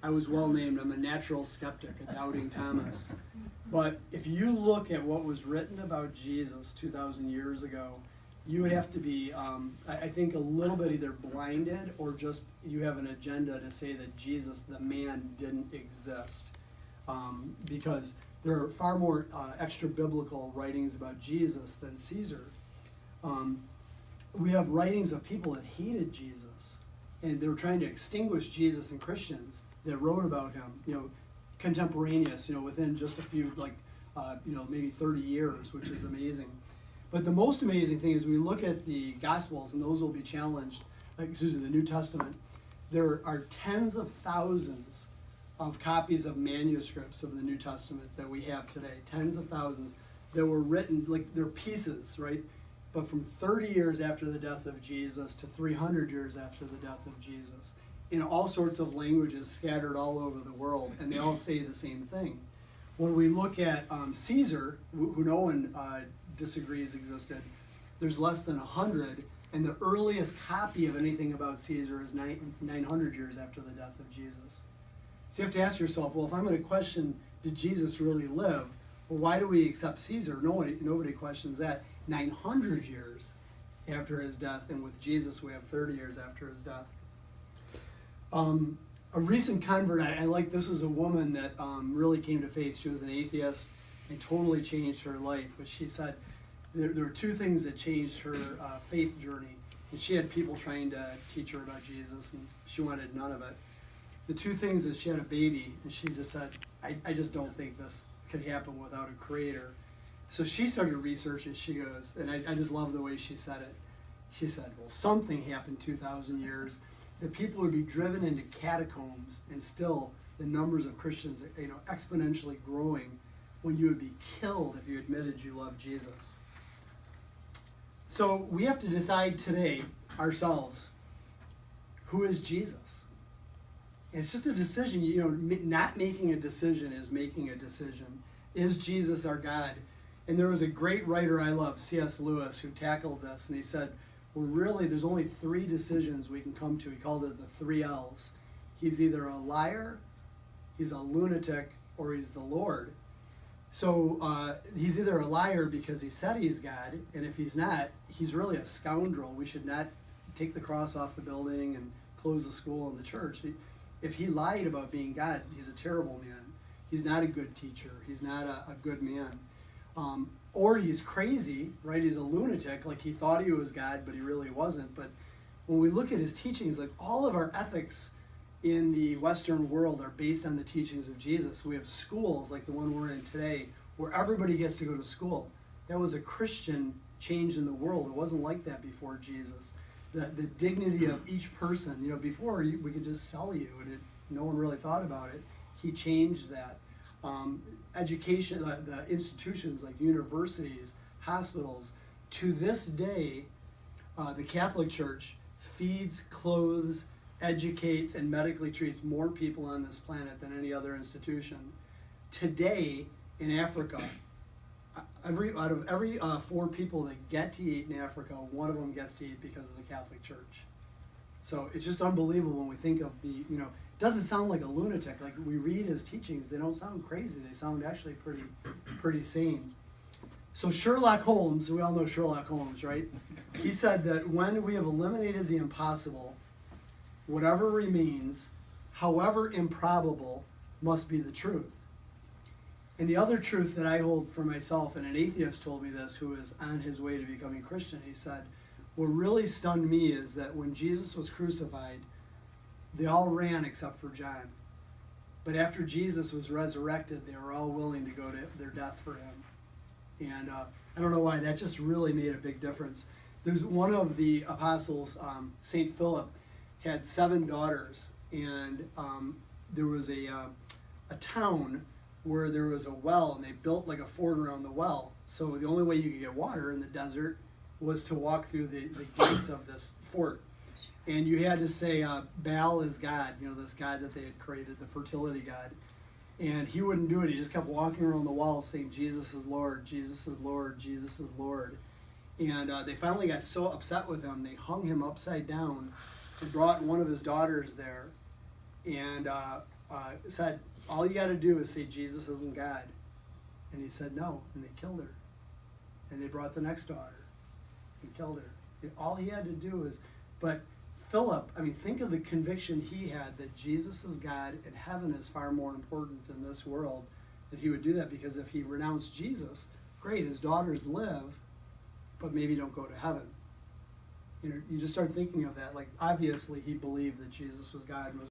I was well named. I'm a natural skeptic, a doubting Thomas. But if you look at what was written about Jesus 2,000 years ago, you would have to be, I think, a little bit either blinded or just you have an agenda to say that Jesus, the man, didn't exist. Because there are far more extra biblical writings about Jesus than Caesar. We have writings of people that hated Jesus, and they were trying to extinguish Jesus and Christians that wrote about him, contemporaneous, within just a few, maybe 30 years, which is amazing. But the most amazing thing is we look at the Gospels, and those will be challenged, the New Testament. There are tens of thousands of copies of manuscripts of the New Testament that we have today, tens of thousands that were written, they're pieces, right? But from 30 years after the death of Jesus to 300 years after the death of Jesus, in all sorts of languages scattered all over the world, and they all say the same thing. When we look at Caesar, who no one disagrees existed, there's less than 100, and the earliest copy of anything about Caesar is 900 years after the death of Jesus. So you have to ask yourself, well, if I'm going to question, did Jesus really live? Well, why do we accept Caesar? Nobody questions that. 900 years after his death, and with Jesus we have 30 years after his death. A recent convert, I like, this was a woman that really came to faith. She was an atheist and totally changed her life. But she said there were two things that changed her faith journey. And she had people trying to teach her about Jesus, and she wanted none of it. The two things is she had a baby, and she just said, I just don't think this could happen without a creator. So she started researching. She goes, and I just love the way she said it. She said, well, something happened 2,000 years. That people would be driven into catacombs, and still the numbers of Christians, exponentially growing, when you would be killed if you admitted you loved Jesus. So we have to decide today ourselves, who is Jesus? And it's just a decision. Not making a decision is making a decision. Is Jesus our God? And there was a great writer I love, C.S. Lewis, who tackled this, and he said, well, really, there's only three decisions we can come to. He called it the 3 L's. He's either a liar, he's a lunatic, or he's the Lord. So he's either a liar because he said he's God, and if he's not, he's really a scoundrel. We should not take the cross off the building and close the school and the church. If he lied about being God, he's a terrible man. He's not a good teacher. He's not a good man. Or he's crazy, right? He's a lunatic, like he thought he was God, but he really wasn't. But when we look at his teachings, like all of our ethics in the Western world are based on the teachings of Jesus. We have schools like the one we're in today where everybody gets to go to school. That was a Christian change in the world. It wasn't like that before Jesus. The dignity of each person, before we could just sell you and no one really thought about it. He changed that. Education, the institutions like universities, hospitals, to this day, the Catholic Church feeds, clothes, educates, and medically treats more people on this planet than any other institution. Today, in Africa, out of every 4 people that get to eat in Africa, 1 of them gets to eat because of the Catholic Church. So it's just unbelievable when we think of it doesn't sound like a lunatic. Like we read his teachings, they don't sound crazy. They sound actually pretty sane. So Sherlock Holmes, we all know Sherlock Holmes, right? He said that when we have eliminated the impossible, whatever remains, however improbable, must be the truth. And the other truth that I hold for myself, and an atheist told me this, who is on his way to becoming Christian, he said, what really stunned me is that when Jesus was crucified, they all ran except for John. But after Jesus was resurrected, they were all willing to go to their death for him. And I don't know why, that just really made a big difference. There's one of the apostles, St. Philip, had 7 daughters, and there was a town where there was a well, and they built like a fort around the well. So the only way you could get water in the desert was to walk through the gates of this fort. And you had to say, Baal is God, this God that they had created, the fertility God. And he wouldn't do it. He just kept walking around the wall saying, Jesus is Lord, Jesus is Lord, Jesus is Lord. And they finally got so upset with him, they hung him upside down and brought one of his daughters there. And said, all you got to do is say Jesus isn't God. And he said no, and they killed her. And they brought the next daughter and killed her. All he had to do is, but Philip, I mean, think of the conviction he had that Jesus is God and heaven is far more important than this world, that he would do that, because if he renounced Jesus, great, his daughters live, but maybe don't go to heaven. You know, you just start thinking of that. Like, obviously he believed that Jesus was God and was